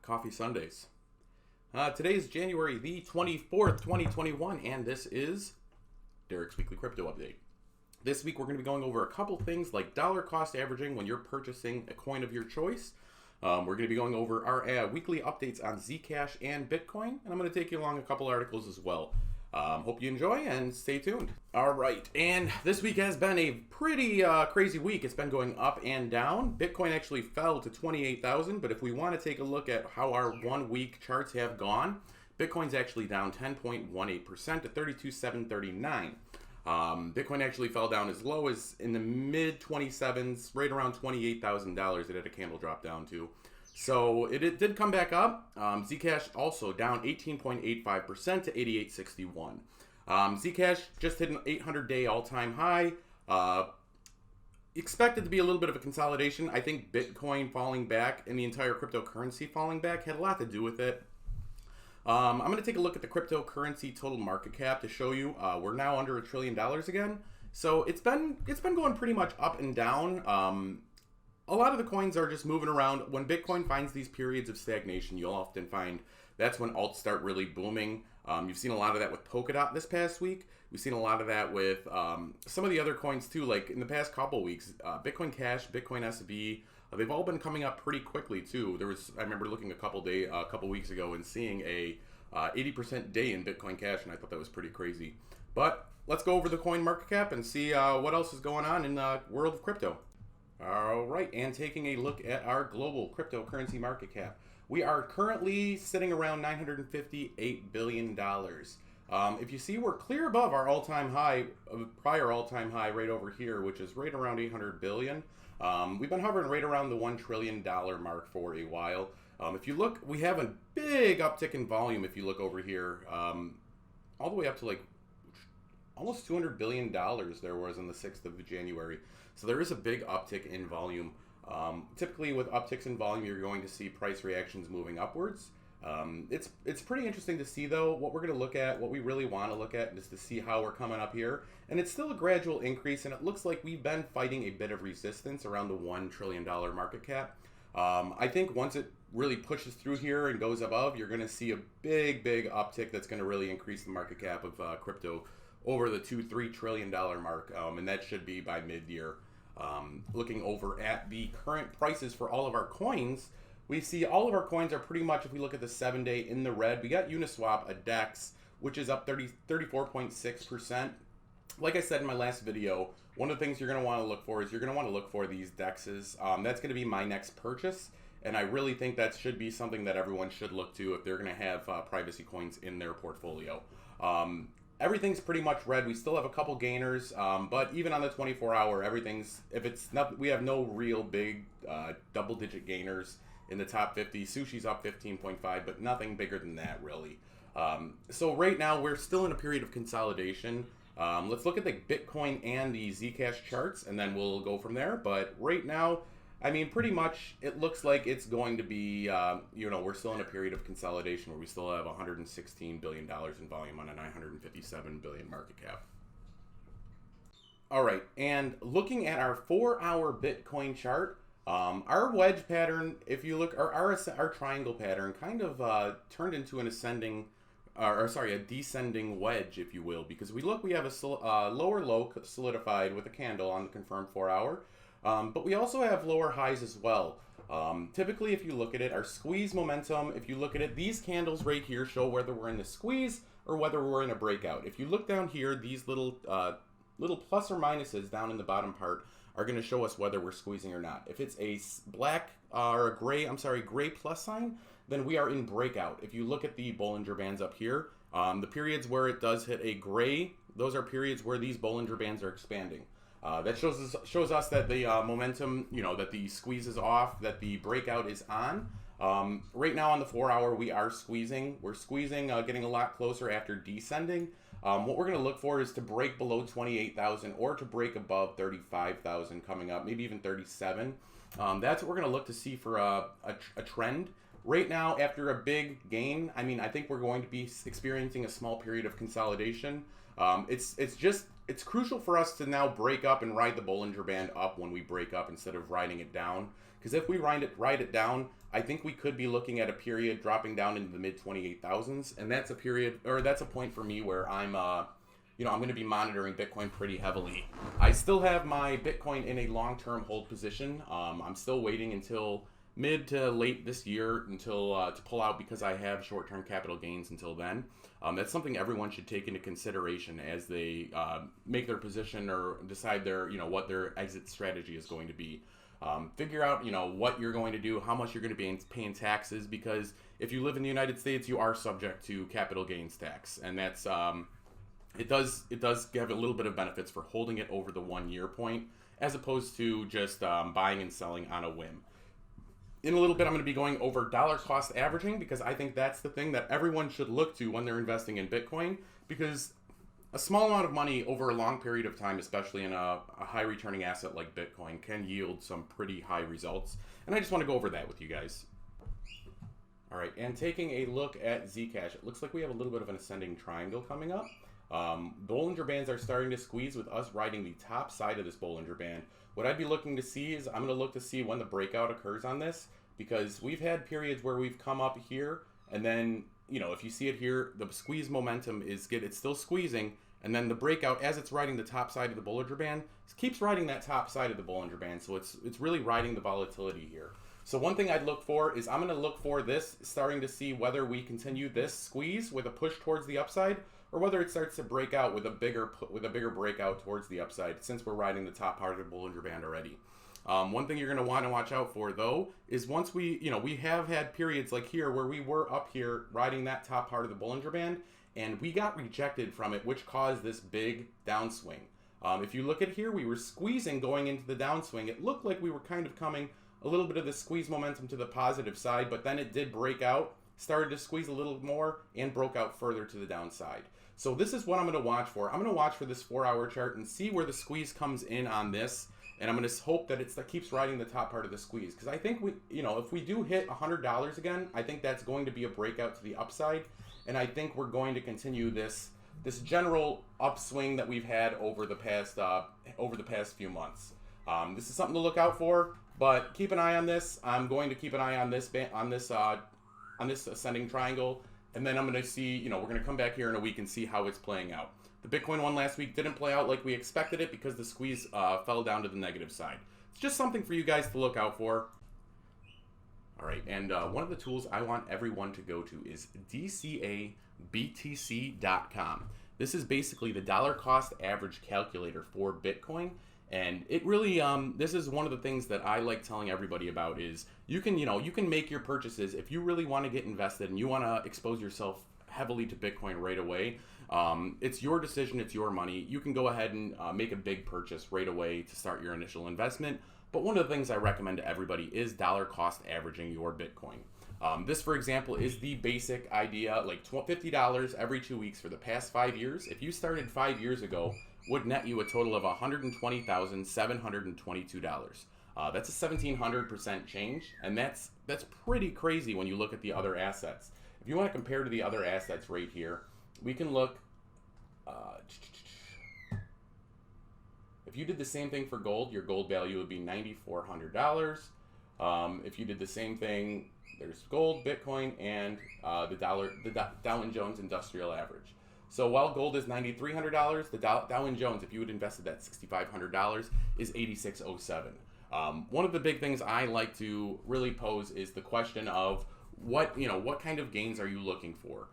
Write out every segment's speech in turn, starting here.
Coffee Sundays. Today is January the 24th, 2021, and this is Derek's Weekly Crypto Update. This week we're going to be going over a couple things like dollar cost averaging when you're purchasing a coin of your choice. We're going to be going over our weekly updates on Zcash and Bitcoin, and I'm going to take you along a couple articles as well. Hope you enjoy and stay tuned. All right, and this week has been a pretty crazy week. It's been going up and down. Bitcoin actually fell to 28,000, but if we want to take a look at how our 1 week charts have gone, Bitcoin's actually down 10.18% to 32,739. Bitcoin actually fell down as low as in the mid 27s, right around $28,000 it had a candle drop down to. So it did come back up. Zcash also down 18.85% to 88.61. Zcash just hit an 800-day all-time high. Expected to be a little bit of a consolidation. I think Bitcoin falling back and the entire cryptocurrency falling back had a lot to do with it. I'm going to take a look at the cryptocurrency total market cap to show you we're now under $1 trillion again. So it's been going pretty much up and down. A lot of the coins are just moving around. When Bitcoin finds these periods of stagnation, you'll often find that's when alts start really booming. You've seen a lot of that with Polkadot this past week. We've seen a lot of that with some of the other coins too, like in the past couple weeks. Bitcoin Cash, Bitcoin SB, they've all been coming up pretty quickly too. I remember looking a couple weeks ago and seeing a 80% day in Bitcoin Cash, and I thought that was pretty crazy. But let's go over the coin market cap and see what else is going on in the world of crypto. All right, and taking a look at our global cryptocurrency market cap, we are currently sitting around $958 billion. If you see, we're clear above our all-time high, prior all-time high right over here, which is right around 800 billion. We've been hovering right around the $1 trillion mark for a while. If you look, we have a big uptick in volume. If you look over here, all the way up to like almost $200 billion there was on the 6th of January. So there is a big uptick in volume. Typically with upticks in volume, you're going to see price reactions moving upwards. It's pretty interesting to see though. What we're going to look at, what we really want to look at is to see how we're coming up here. And it's still a gradual increase, and it looks like we've been fighting a bit of resistance around the $1 trillion market cap. I think once it really pushes through here and goes above, you're going to see a big uptick that's going to really increase the market cap of crypto over the $2-3 trillion mark, and that should be by mid-year. Looking over at the current prices for all of our coins, we see all of our coins are pretty much, if we look at the 7-day, in the red. We got Uniswap, a DEX, which is up 34.6%. Like I said in my last video, one of the things you're going to want to look for is you're going to want to look for these DEXs. That's going to be my next purchase, and I really think that should be something that everyone should look to if they're going to have privacy coins in their portfolio. Everything's pretty much red. We still have a couple gainers, but even on the 24-hour, we have no real big double-digit gainers in the top 50. Sushi's up 15.5, but nothing bigger than that, really. So right now, we're still in a period of consolidation. Let's look at the Bitcoin and the Zcash charts, and then we'll go from there. But right now, I mean, pretty much it looks like it's going to be, we're still in a period of consolidation where we still have $116 billion in volume on a $957 billion market cap. All right, and looking at our 4-hour Bitcoin chart, our wedge pattern, if you look, our triangle pattern kind of turned into an a descending wedge, if you will, because we have a lower low solidified with a candle on the confirmed 4-hour. But we also have lower highs as well. Typically, if you look at it, our squeeze momentum, if you look at it, these candles right here show whether we're in the squeeze or whether we're in a breakout. If you look down here, these little plus or minuses down in the bottom part are going to show us whether we're squeezing or not. If it's a gray plus sign, then we are in breakout. If you look at the Bollinger Bands up here, the periods where it does hit a gray, those are periods where these Bollinger Bands are expanding. That shows us that the momentum, that the squeeze is off, that the breakout is on. Right now on the 4-hour, we are squeezing. We're squeezing, getting a lot closer after descending. What we're going to look for is to break below 28,000 or to break above 35,000 coming up, maybe even 37. That's what we're going to look to see for a trend. Right now, after a big gain, I think we're going to be experiencing a small period of consolidation. It's crucial for us to now break up and ride the Bollinger Band up when we break up instead of riding it down. Because if we ride it down, I think we could be looking at a period dropping down into the mid 28,000s, and that's a period, or that's a point for me where I'm going to be monitoring Bitcoin pretty heavily. I still have my Bitcoin in a long-term hold position. I'm still waiting until mid to late this year until to pull out because I have short-term capital gains until then. That's something everyone should take into consideration as they make their position or decide what their exit strategy is going to be. Figure out, what you're going to do, how much you're going to be paying taxes, because if you live in the United States, you are subject to capital gains tax, and that's it does give a little bit of benefits for holding it over the 1 year point as opposed to just buying and selling on a whim. In a little bit, I'm going to be going over dollar cost averaging because I think that's the thing that everyone should look to when they're investing in Bitcoin, because a small amount of money over a long period of time, especially in a high returning asset like Bitcoin, can yield some pretty high results. And I just want to go over that with you guys. All right, and taking a look at Zcash, it looks like we have a little bit of an ascending triangle coming up. Bollinger Bands are starting to squeeze with us riding the top side of this Bollinger Band. What I'd be looking to see is I'm going to look to see when the breakout occurs on this, because we've had periods where we've come up here and then, if you see it here, the squeeze momentum it's still squeezing, and then the breakout, as it's riding the top side of the Bollinger Band, keeps riding that top side of the Bollinger Band, so it's really riding the volatility here. So one thing I'd look for is I'm going to look for this starting to see whether we continue this squeeze with a push towards the upside, or whether it starts to break out with a bigger breakout towards the upside, since we're riding the top part of the Bollinger Band already. One thing you're going to want to watch out for, though, is once we have had periods like here where we were up here riding that top part of the Bollinger Band, and we got rejected from it, which caused this big downswing. If you look at here, we were squeezing going into the downswing. It looked like we were kind of coming a little bit of the squeeze momentum to the positive side, but then it did break out, started to squeeze a little more, and broke out further to the downside. So this is what I'm going to watch for. I'm going to watch for this 4-hour chart and see where the squeeze comes in on this, and I'm going to hope that that keeps riding the top part of the squeeze, because I think if we do hit $100 again, I think that's going to be a breakout to the upside, and I think we're going to continue this general upswing that we've had over the past few months. This is something to look out for, but keep an eye on this. I'm going to keep an eye on this ascending triangle, and then I'm going to see, we're going to come back here in a week and see how it's playing out. The Bitcoin one last week didn't play out like we expected it because the squeeze fell down to the negative side. It's just something for you guys to look out for. All right, and one of the tools I want everyone to go to is DCABTC.com. This is basically the dollar cost average calculator for Bitcoin. And it really, this is one of the things that I like telling everybody about is you can make your purchases if you really want to get invested and you want to expose yourself heavily to Bitcoin right away. It's your decision, it's your money. You can go ahead and make a big purchase right away to start your initial investment. But one of the things I recommend to everybody is dollar cost averaging your Bitcoin. This, for example, is the basic idea, like $50 every 2 weeks for the past 5 years. If you started 5 years ago, would net you a total of $120,722. That's a 1,700% change, and that's pretty crazy when you look at the other assets. If you want to compare to the other assets right here, we can look. If you did the same thing for gold, your gold value would be $9,400. If you did the same thing, there's gold, Bitcoin, and the Dow Jones Industrial Average. So while gold is $9,300, the Dow Jones, if you had invested that $6,500, is $8,607. One of the big things I like to really pose is the question of what kind of gains are you looking for?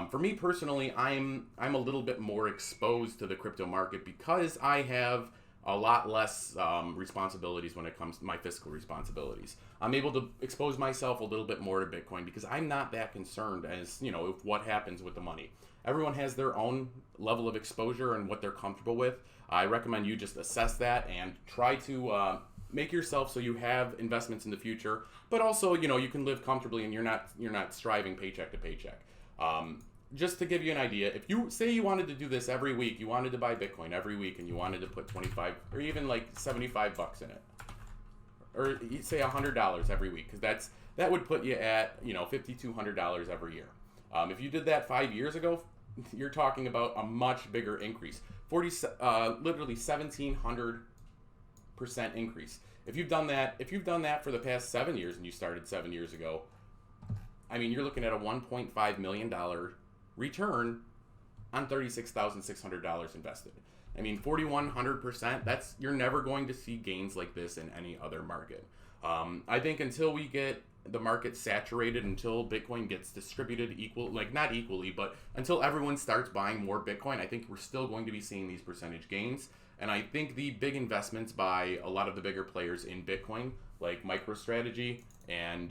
For me personally, I'm a little bit more exposed to the crypto market because I have a lot less responsibilities when it comes to my fiscal responsibilities. I'm able to expose myself a little bit more to Bitcoin because I'm not that concerned as, with what happens with the money. Everyone has their own level of exposure and what they're comfortable with. I recommend you just assess that and try to make yourself so you have investments in the future, but also, you can live comfortably and you're not striving paycheck to paycheck. Just to give you an idea, if you say you wanted to do this every week, you wanted to buy Bitcoin every week and you wanted to put 25 or even like $75 in it, or you say $100 every week, because that would put you at $5,200 every year. If you did that 5 years ago, you're talking about a much bigger increase. Literally 1,700% increase. If you've done that for the past 7 years, and you started 7 years ago, I mean, you're looking at a $1.5 million return on $36,600 invested. I mean, 4,100%. You're never going to see gains like this in any other market. I think until we get the market saturated, until Bitcoin gets distributed not equally, but until everyone starts buying more Bitcoin, I think we're still going to be seeing these percentage gains. And I think the big investments by a lot of the bigger players in Bitcoin, like MicroStrategy and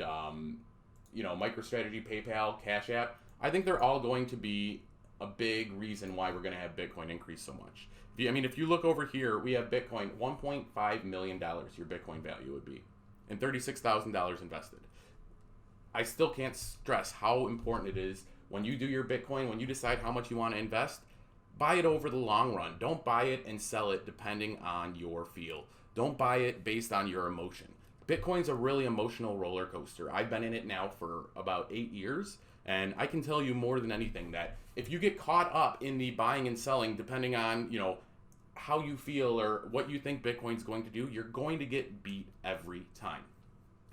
MicroStrategy, PayPal, Cash App, I think they're all going to be a big reason why we're going to have Bitcoin increase so much. If you look over here, we have Bitcoin, $1.5 million, your Bitcoin value would be, and $36,000 invested. I still can't stress how important it is when you do your Bitcoin, when you decide how much you want to invest, buy it over the long run. Don't buy it and sell it depending on your feel. Don't buy it based on your emotion. Bitcoin's a really emotional roller coaster. I've been in it now for about 8 years, and I can tell you more than anything that if you get caught up in the buying and selling, depending on, how you feel or what you think Bitcoin's going to do, you're going to get beat every time.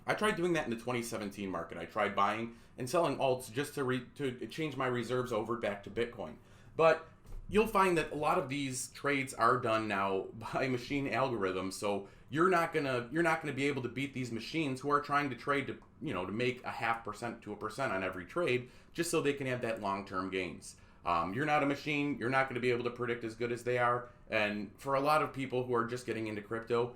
I tried doing that in the 2017 market. I tried buying and selling alts just to change my reserves over back to Bitcoin. But you'll find that a lot of these trades are done now by machine algorithms. So you're not gonna be able to beat these machines who are trying to trade to make 0.5% to 1% on every trade just so they can have that long-term gains. You're not a machine. You're not going to be able to predict as good as they are. And for a lot of people who are just getting into crypto,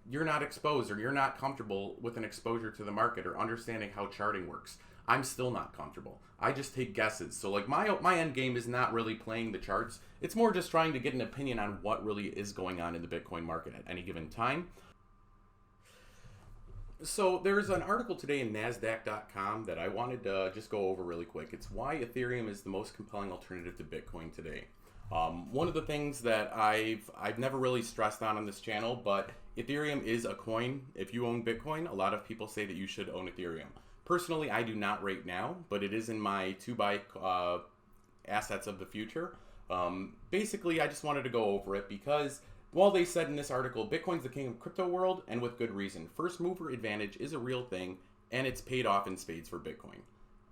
you're not exposed or you're not comfortable with an exposure to the market or understanding how charting works. I'm still not comfortable. I just take guesses. So like my end game is not really playing the charts. It's more just trying to get an opinion on what really is going on in the Bitcoin market at any given time. So there's an article today in NASDAQ.com that I wanted to just go over really quick. It's why Ethereum is the most compelling alternative to Bitcoin today. One of the things that I've never really stressed on this channel, but Ethereum is a coin. If you own Bitcoin, a lot of people say that you should own Ethereum. Personally, I do not right now, but it is in my to-buy assets of the future. Basically, I just wanted to go over it because, well, they said in this article, Bitcoin's the king of crypto world, and with good reason. First mover advantage is a real thing, and it's paid off in spades for Bitcoin.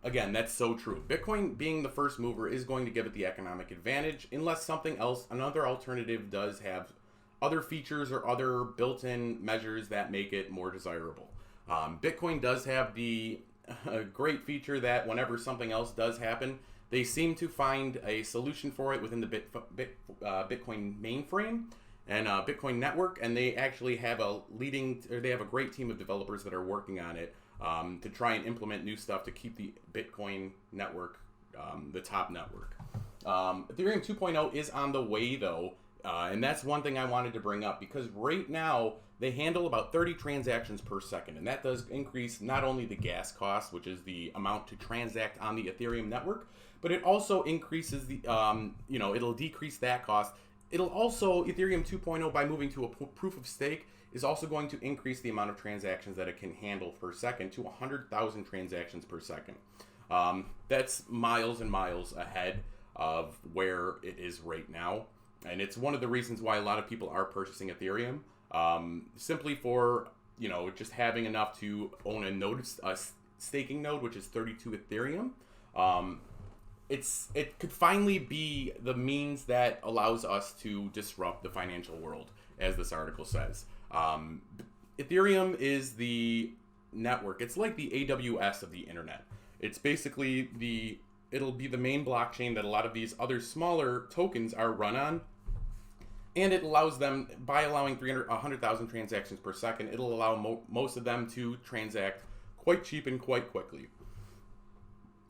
Again, that's so true. Bitcoin being the first mover is going to give it the economic advantage unless something else, another alternative does have other features or other built-in measures that make it more desirable. Bitcoin does have the great feature that whenever something else does happen, they seem to find a solution for it within the Bitcoin mainframe and Bitcoin network, and they actually have they have a great team of developers that are working on it to try and implement new stuff to keep the Bitcoin network the top network. Ethereum 2.0 is on the way though, and that's one thing I wanted to bring up because right now they handle about 30 transactions per second, and that does increase not only the gas cost, which is the amount to transact on the Ethereum network, but it also increases the, it'll decrease that cost. It'll also, Ethereum 2.0, by moving to a proof of stake, is also going to increase the amount of transactions that it can handle per second to 100,000 transactions per second. That's miles and miles ahead of where it is right now. And it's one of the reasons why a lot of people are purchasing Ethereum, simply for, just having enough to own a staking node, which is 32 Ethereum. It could finally be the means that allows us to disrupt the financial world, as this article says. Ethereum is the network. It's like the AWS of the internet. It's basically it'll be the main blockchain that a lot of these other smaller tokens are run on. And it allows them, by allowing 100,000 transactions per second, it'll allow most of them to transact quite cheap and quite quickly.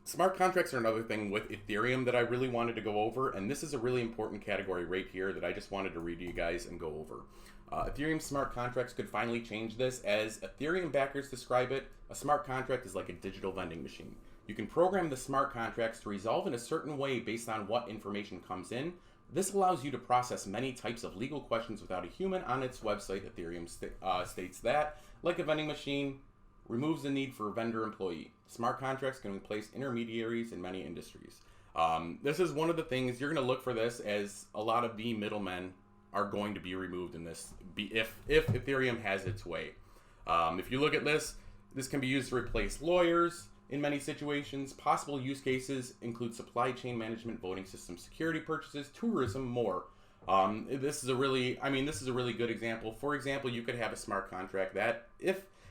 Smart contracts are another thing with Ethereum that I really wanted to go over, and this is a really important category right here that I just wanted to read to you guys and go over. Ethereum smart contracts could finally change this. As Ethereum backers describe it, a smart contract is like a digital vending machine. You can program the smart contracts to resolve in a certain way based on what information comes in. This allows you to process many types of legal questions without a human. On its website, Ethereum states that, like a vending machine, removes the need for a vendor employee. Smart contracts can replace intermediaries in many industries. This is one of the things you're going to look for this, as a lot of the middlemen are going to be removed in this, if Ethereum has its way. If you look at this, this can be used to replace lawyers in many situations. Possible use cases include supply chain management, voting system security purchases, tourism, more. This is a really good example. For example, you could have a smart contract that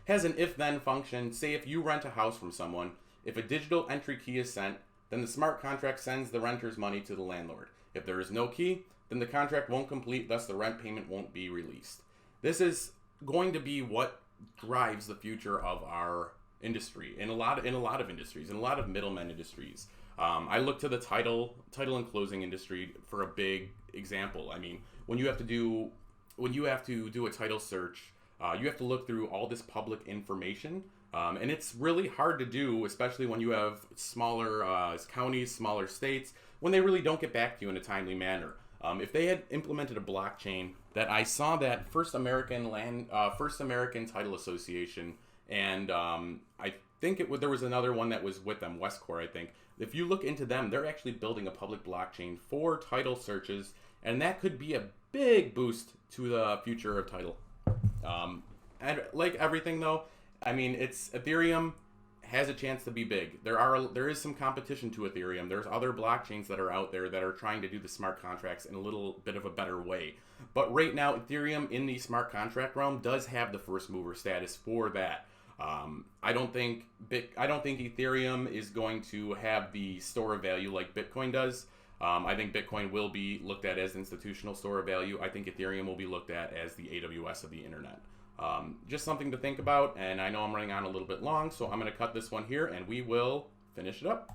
has an if-then function. Say if you rent a house from someone, if a digital entry key is sent, then the smart contract sends the renter's money to the landlord. If there is no key, then the contract won't complete, thus the rent payment won't be released. This is going to be what drives the future of our industry in a lot of industries, in a lot of middlemen industries. I look to the title and closing industry for a big example. I mean, when you have to do a title search, you have to look through all this public information, and it's really hard to do, especially when you have smaller counties, smaller states, when they really don't get back to you in a timely manner. If they had implemented a blockchain, that I saw that First American Title Association, and I think there was another one that was with them, Westcor, I think. If you look into them, they're actually building a public blockchain for title searches, and that could be a big boost to the future of title. And like everything, though, I mean, Ethereum has a chance to be big. There is some competition to Ethereum. There's other blockchains that are out there that are trying to do the smart contracts in a little bit of a better way. But right now, Ethereum in the smart contract realm does have the first mover status for that. I don't think Ethereum is going to have the store of value like Bitcoin does. I think Bitcoin will be looked at as institutional store of value. I think Ethereum will be looked at as the AWS of the internet. Just something to think about, and I know I'm running on a little bit long, so I'm going to cut this one here, and we will finish it up.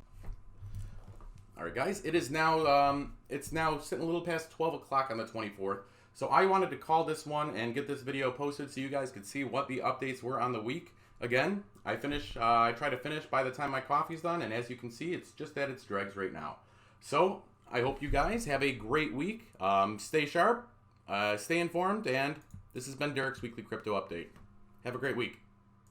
All right, guys, it's now sitting a little past 12 o'clock on the 24th, so I wanted to call this one and get this video posted so you guys could see what the updates were on the week. Again, I try to finish by the time my coffee's done, and as you can see, it's just at its dregs right now. So I hope you guys have a great week. Stay sharp, stay informed, and this has been Derek's Weekly Crypto Update. Have a great week.